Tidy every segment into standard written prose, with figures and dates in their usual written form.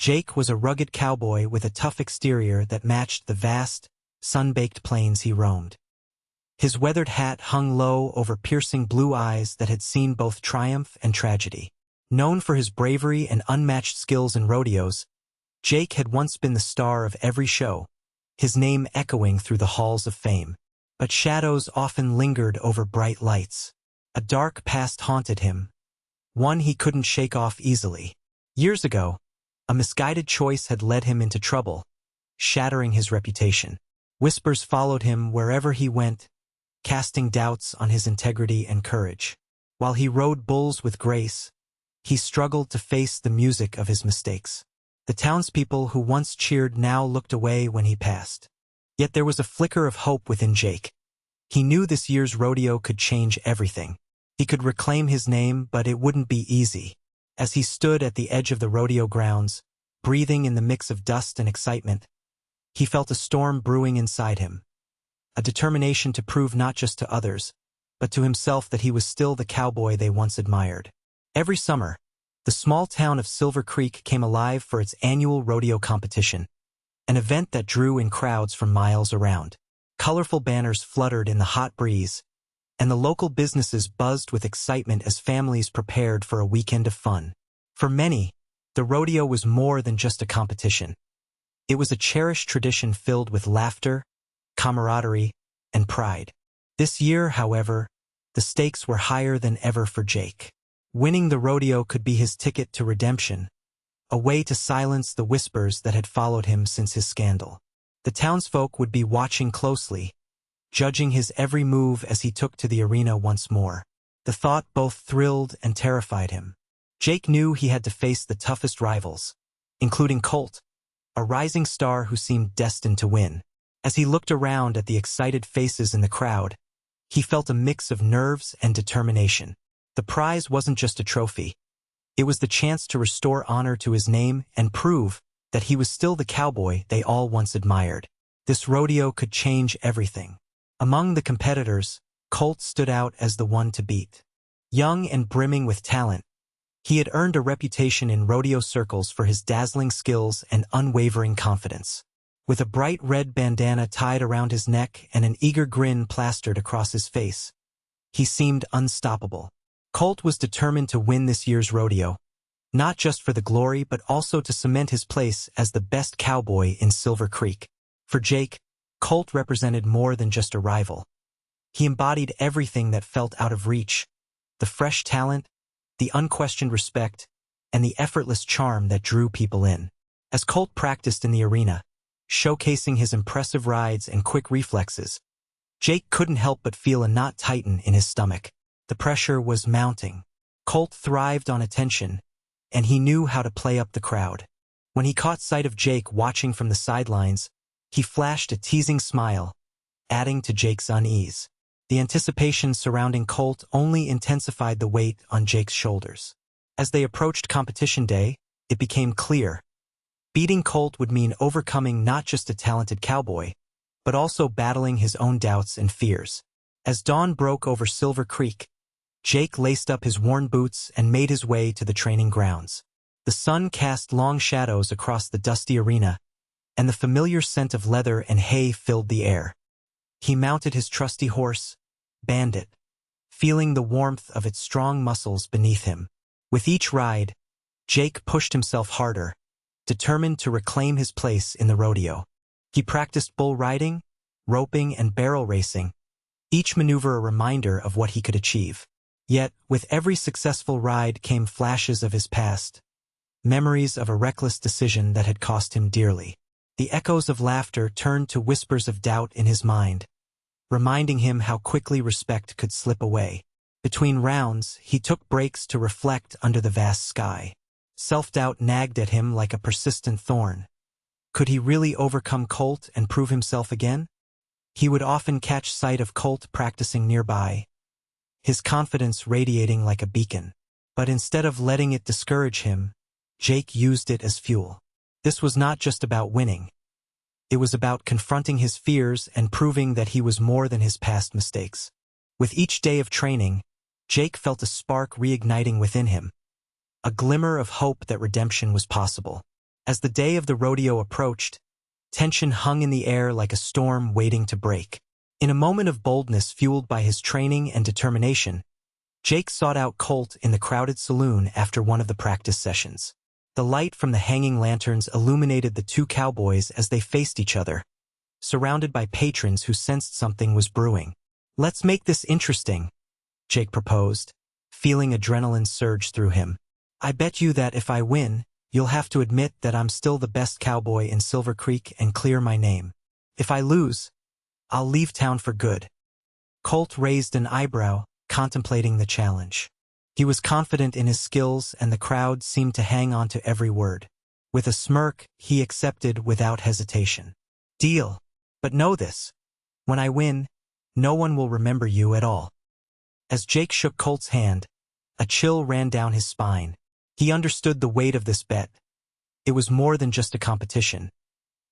Jake was a rugged cowboy with a tough exterior that matched the vast, sun-baked plains he roamed. His weathered hat hung low over piercing blue eyes that had seen both triumph and tragedy. Known for his bravery and unmatched skills in rodeos, Jake had once been the star of every show, his name echoing through the halls of fame. But shadows often lingered over bright lights. A dark past haunted him, one he couldn't shake off easily. Years ago, a misguided choice had led him into trouble, shattering his reputation. Whispers followed him wherever he went, casting doubts on his integrity and courage. While he rode bulls with grace, he struggled to face the music of his mistakes. The townspeople who once cheered now looked away when he passed. Yet there was a flicker of hope within Jake. He knew this year's rodeo could change everything. He could reclaim his name, but it wouldn't be easy. As he stood at the edge of the rodeo grounds, breathing in the mix of dust and excitement, he felt a storm brewing inside him. A determination to prove not just to others, but to himself that he was still the cowboy they once admired. Every summer, the small town of Silver Creek came alive for its annual rodeo competition, an event that drew in crowds from miles around. Colorful banners fluttered in the hot breeze, and the local businesses buzzed with excitement as families prepared for a weekend of fun. For many, the rodeo was more than just a competition. It was a cherished tradition filled with laughter, camaraderie, and pride. This year, however, the stakes were higher than ever for Jake. Winning the rodeo could be his ticket to redemption, a way to silence the whispers that had followed him since his scandal. The townsfolk would be watching closely, judging his every move as he took to the arena once more. The thought both thrilled and terrified him. Jake knew he had to face the toughest rivals, including Colt, a rising star who seemed destined to win. As he looked around at the excited faces in the crowd, he felt a mix of nerves and determination. The prize wasn't just a trophy. It was the chance to restore honor to his name and prove that he was still the cowboy they all once admired. This rodeo could change everything. Among the competitors, Colt stood out as the one to beat. Young and brimming with talent, he had earned a reputation in rodeo circles for his dazzling skills and unwavering confidence. With a bright red bandana tied around his neck and an eager grin plastered across his face, he seemed unstoppable. Colt was determined to win this year's rodeo, not just for the glory but also to cement his place as the best cowboy in Silver Creek. For Jake, Colt represented more than just a rival. He embodied everything that felt out of reach: the fresh talent, the unquestioned respect, and the effortless charm that drew people in. As Colt practiced in the arena, showcasing his impressive rides and quick reflexes, Jake couldn't help but feel a knot tighten in his stomach. The pressure was mounting. Colt thrived on attention, and he knew how to play up the crowd. When he caught sight of Jake watching from the sidelines, he flashed a teasing smile, adding to Jake's unease. The anticipation surrounding Colt only intensified the weight on Jake's shoulders. As they approached competition day, it became clear. Beating Colt would mean overcoming not just a talented cowboy, but also battling his own doubts and fears. As dawn broke over Silver Creek, Jake laced up his worn boots and made his way to the training grounds. The sun cast long shadows across the dusty arena, and the familiar scent of leather and hay filled the air. He mounted his trusty horse, Bandit, feeling the warmth of its strong muscles beneath him. With each ride, Jake pushed himself harder, determined to reclaim his place in the rodeo. He practiced bull riding, roping, and barrel racing, each maneuver a reminder of what he could achieve. Yet, with every successful ride came flashes of his past, memories of a reckless decision that had cost him dearly. The echoes of laughter turned to whispers of doubt in his mind, reminding him how quickly respect could slip away. Between rounds, he took breaks to reflect under the vast sky. Self-doubt nagged at him like a persistent thorn. Could he really overcome Colt and prove himself again? He would often catch sight of Colt practicing nearby, his confidence radiating like a beacon. But instead of letting it discourage him, Jake used it as fuel. This was not just about winning. It was about confronting his fears and proving that he was more than his past mistakes. With each day of training, Jake felt a spark reigniting within him, a glimmer of hope that redemption was possible. As the day of the rodeo approached, tension hung in the air like a storm waiting to break. In a moment of boldness fueled by his training and determination, Jake sought out Colt in the crowded saloon after one of the practice sessions. The light from the hanging lanterns illuminated the two cowboys as they faced each other, surrounded by patrons who sensed something was brewing. "Let's make this interesting," Jake proposed, feeling adrenaline surge through him. "I bet you that if I win, you'll have to admit that I'm still the best cowboy in Silver Creek and clear my name. If I lose, I'll leave town for good." Colt raised an eyebrow, contemplating the challenge. He was confident in his skills, and the crowd seemed to hang on to every word. With a smirk, he accepted without hesitation. "Deal. But know this. When I win, no one will remember you at all." As Jake shook Colt's hand, a chill ran down his spine. He understood the weight of this bet. It was more than just a competition.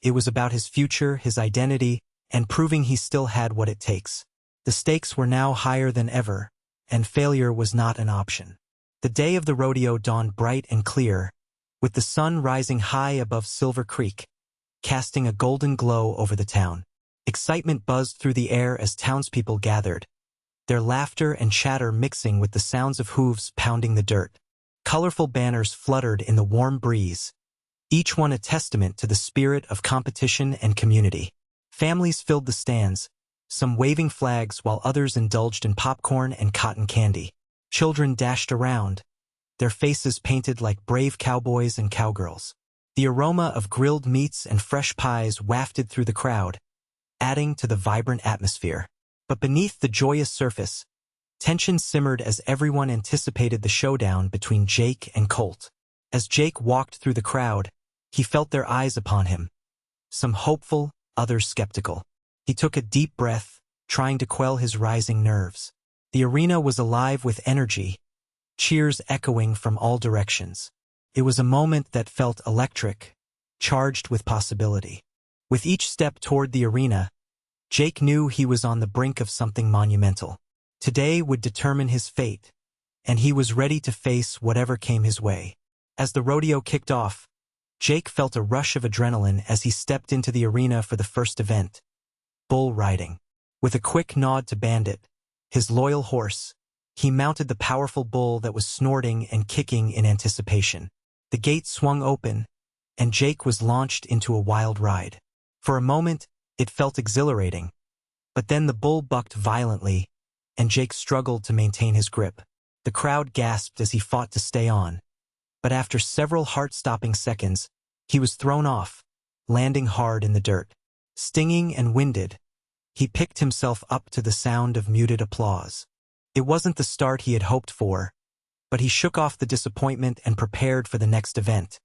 It was about his future, his identity, and proving he still had what it takes. The stakes were now higher than ever, and failure was not an option. The day of the rodeo dawned bright and clear, with the sun rising high above Silver Creek, casting a golden glow over the town. Excitement buzzed through the air as townspeople gathered, their laughter and chatter mixing with the sounds of hooves pounding the dirt. Colorful banners fluttered in the warm breeze, each one a testament to the spirit of competition and community. Families filled the stands, some waving flags while others indulged in popcorn and cotton candy. Children dashed around, their faces painted like brave cowboys and cowgirls. The aroma of grilled meats and fresh pies wafted through the crowd, adding to the vibrant atmosphere. But beneath the joyous surface, tension simmered as everyone anticipated the showdown between Jake and Colt. As Jake walked through the crowd, he felt their eyes upon him, some hopeful, others skeptical. He took a deep breath, trying to quell his rising nerves. The arena was alive with energy, cheers echoing from all directions. It was a moment that felt electric, charged with possibility. With each step toward the arena, Jake knew he was on the brink of something monumental. Today would determine his fate, and he was ready to face whatever came his way. As the rodeo kicked off, Jake felt a rush of adrenaline as he stepped into the arena for the first event, bull riding. With a quick nod to Bandit, his loyal horse, he mounted the powerful bull that was snorting and kicking in anticipation. The gate swung open, and Jake was launched into a wild ride. For a moment, it felt exhilarating, but then the bull bucked violently, and Jake struggled to maintain his grip. The crowd gasped as he fought to stay on, but after several heart-stopping seconds, he was thrown off, landing hard in the dirt. Stinging and winded, he picked himself up to the sound of muted applause. It wasn't the start he had hoped for, but he shook off the disappointment and prepared for the next event,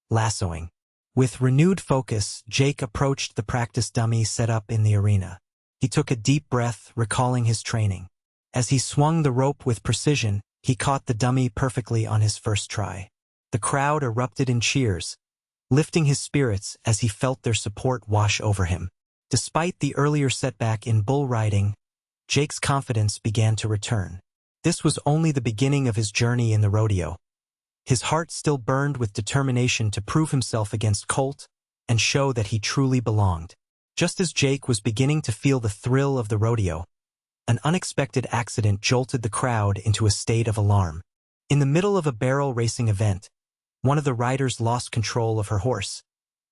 lassoing. With renewed focus, Jake approached the practice dummy set up in the arena. He took a deep breath, recalling his training. As he swung the rope with precision, he caught the dummy perfectly on his first try. The crowd erupted in cheers, lifting his spirits as he felt their support wash over him. Despite the earlier setback in bull riding, Jake's confidence began to return. This was only the beginning of his journey in the rodeo. His heart still burned with determination to prove himself against Colt and show that he truly belonged. Just as Jake was beginning to feel the thrill of the rodeo, an unexpected accident jolted the crowd into a state of alarm. In the middle of a barrel racing event, one of the riders lost control of her horse,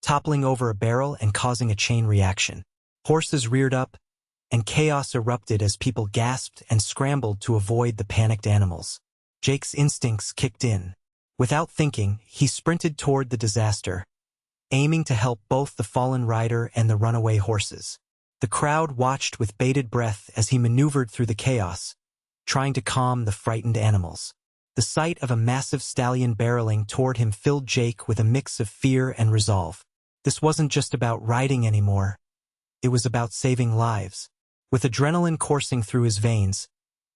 toppling over a barrel and causing a chain reaction. Horses reared up, and chaos erupted as people gasped and scrambled to avoid the panicked animals. Jake's instincts kicked in. Without thinking, he sprinted toward the disaster, aiming to help both the fallen rider and the runaway horses. The crowd watched with bated breath as he maneuvered through the chaos, trying to calm the frightened animals. The sight of a massive stallion barreling toward him filled Jake with a mix of fear and resolve. This wasn't just about riding anymore. It was about saving lives. With adrenaline coursing through his veins,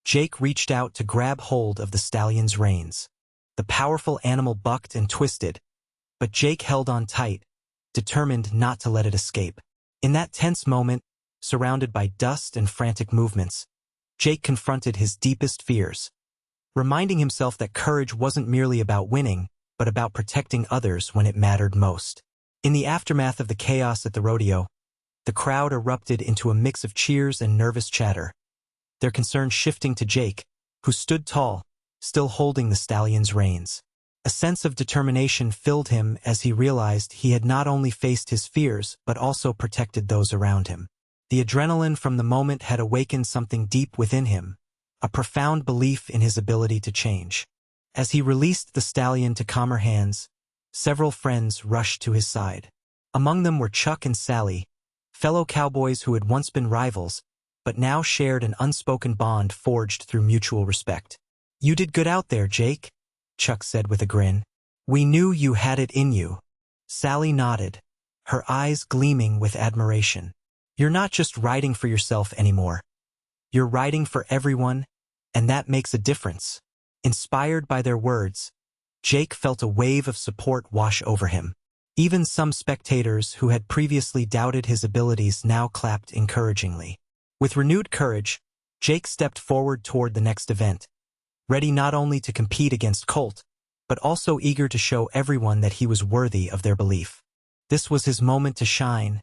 Jake reached out to grab hold of the stallion's reins. The powerful animal bucked and twisted, but Jake held on tight, determined not to let it escape. In that tense moment, surrounded by dust and frantic movements, Jake confronted his deepest fears, reminding himself that courage wasn't merely about winning, but but about protecting others when it mattered most. In the aftermath of the chaos at the rodeo, the crowd erupted into a mix of cheers and nervous chatter, their concern shifting to Jake, who stood tall, still holding the stallion's reins. A sense of determination filled him as he realized he had not only faced his fears but also protected those around him. The adrenaline from the moment had awakened something deep within him, a profound belief in his ability to change. As he released the stallion to calmer hands, several friends rushed to his side. Among them were Chuck and Sally, fellow cowboys who had once been rivals, but now shared an unspoken bond forged through mutual respect. "You did good out there, Jake," Chuck said with a grin. "We knew you had it in you." Sally nodded, her eyes gleaming with admiration. "You're not just riding for yourself anymore. You're riding for everyone, and that makes a difference." Inspired by their words, Jake felt a wave of support wash over him. Even some spectators who had previously doubted his abilities now clapped encouragingly. With renewed courage, Jake stepped forward toward the next event, ready not only to compete against Colt, but also eager to show everyone that he was worthy of their belief. This was his moment to shine,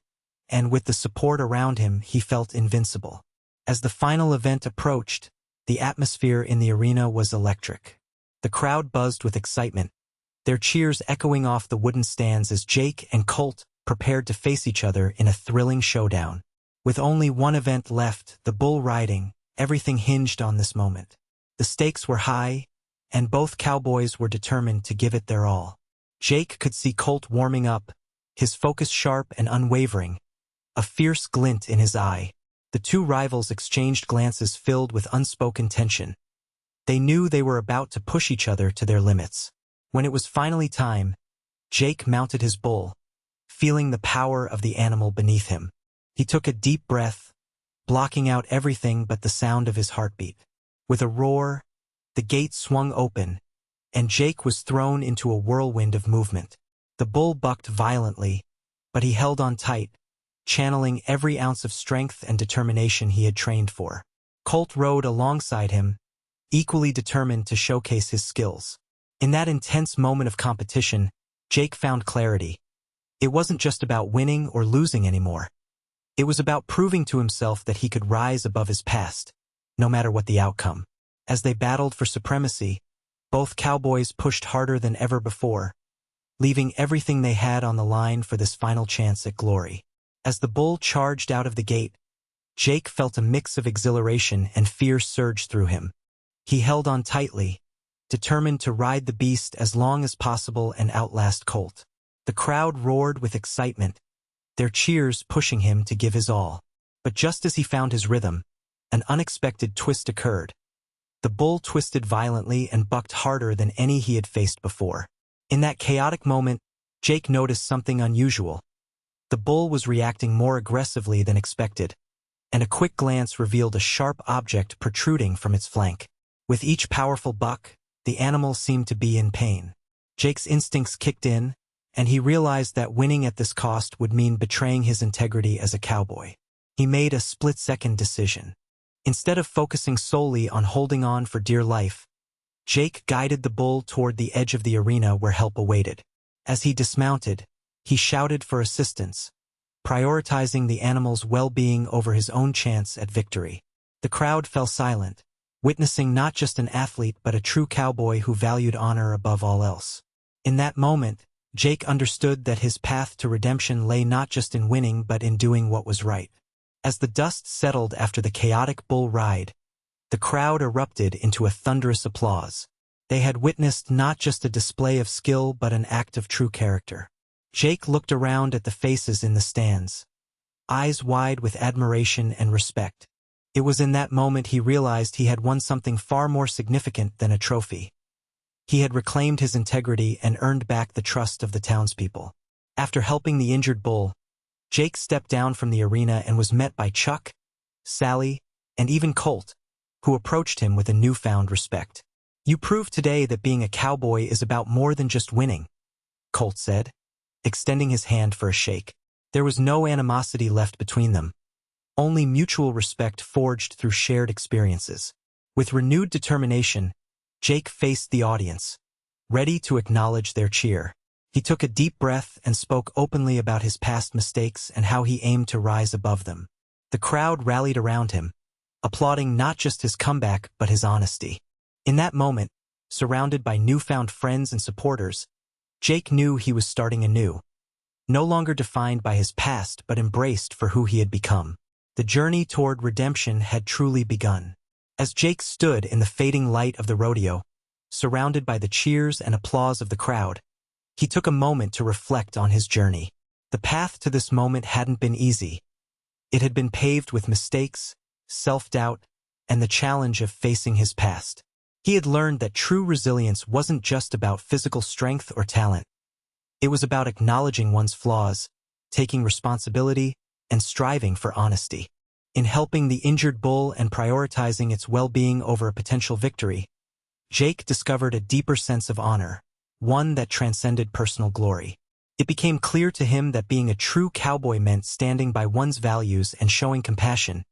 and with the support around him, he felt invincible. As the final event approached, the atmosphere in the arena was electric. The crowd buzzed with excitement, their cheers echoing off the wooden stands as Jake and Colt prepared to face each other in a thrilling showdown. With only one event left, the bull riding, everything hinged on this moment. The stakes were high, and both cowboys were determined to give it their all. Jake could see Colt warming up, his focus sharp and unwavering, a fierce glint in his eye. The two rivals exchanged glances filled with unspoken tension. They knew they were about to push each other to their limits. When it was finally time, Jake mounted his bull, feeling the power of the animal beneath him. He took a deep breath, blocking out everything but the sound of his heartbeat. With a roar, the gate swung open, and Jake was thrown into a whirlwind of movement. The bull bucked violently, but he held on tight, channeling every ounce of strength and determination he had trained for. Colt rode alongside him, equally determined to showcase his skills. In that intense moment of competition, Jake found clarity. It wasn't just about winning or losing anymore. It was about proving to himself that he could rise above his past, no matter what the outcome. As they battled for supremacy, both cowboys pushed harder than ever before, leaving everything they had on the line for this final chance at glory. As the bull charged out of the gate, Jake felt a mix of exhilaration and fear surge through him. He held on tightly, determined to ride the beast as long as possible and outlast Colt. The crowd roared with excitement, their cheers pushing him to give his all. But just as he found his rhythm, an unexpected twist occurred. The bull twisted violently and bucked harder than any he had faced before. In that chaotic moment, Jake noticed something unusual. The bull was reacting more aggressively than expected, and a quick glance revealed a sharp object protruding from its flank. With each powerful buck, the animal seemed to be in pain. Jake's instincts kicked in, and he realized that winning at this cost would mean betraying his integrity as a cowboy. He made a split-second decision. Instead of focusing solely on holding on for dear life, Jake guided the bull toward the edge of the arena where help awaited. As he dismounted, he shouted for assistance, prioritizing the animal's well-being over his own chance at victory. The crowd fell silent, witnessing not just an athlete but a true cowboy who valued honor above all else. In that moment, Jake understood that his path to redemption lay not just in winning but in doing what was right. As the dust settled after the chaotic bull ride, the crowd erupted into a thunderous applause. They had witnessed not just a display of skill but an act of true character. Jake looked around at the faces in the stands, eyes wide with admiration and respect. It was in that moment he realized he had won something far more significant than a trophy. He had reclaimed his integrity and earned back the trust of the townspeople. After helping the injured bull, Jake stepped down from the arena and was met by Chuck, Sally, and even Colt, who approached him with a newfound respect. "You proved today that being a cowboy is about more than just winning," Colt said, extending his hand for a shake. There was no animosity left between them, only mutual respect forged through shared experiences. With renewed determination, Jake faced the audience, ready to acknowledge their cheer. He took a deep breath and spoke openly about his past mistakes and how he aimed to rise above them. The crowd rallied around him, applauding not just his comeback but his honesty. In that moment, surrounded by newfound friends and supporters, Jake knew he was starting anew, no longer defined by his past but embraced for who he had become. The journey toward redemption had truly begun. As Jake stood in the fading light of the rodeo, surrounded by the cheers and applause of the crowd, he took a moment to reflect on his journey. The path to this moment hadn't been easy. It had been paved with mistakes, self-doubt, and the challenge of facing his past. He had learned that true resilience wasn't just about physical strength or talent. It was about acknowledging one's flaws, taking responsibility, and striving for honesty. In helping the injured bull and prioritizing its well-being over a potential victory, Jake discovered a deeper sense of honor, one that transcended personal glory. It became clear to him that being a true cowboy meant standing by one's values and showing compassion,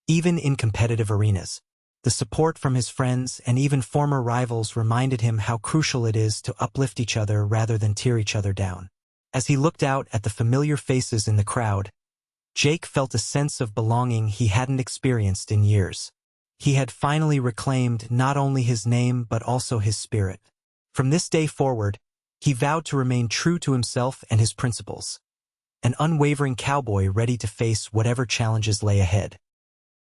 even in competitive arenas. The support from his friends and even former rivals reminded him how crucial it is to uplift each other rather than tear each other down. As he looked out at the familiar faces in the crowd, Jake felt a sense of belonging he hadn't experienced in years. He had finally reclaimed not only his name but also his spirit. From this day forward, he vowed to remain true to himself and his principles, an unwavering cowboy ready to face whatever challenges lay ahead.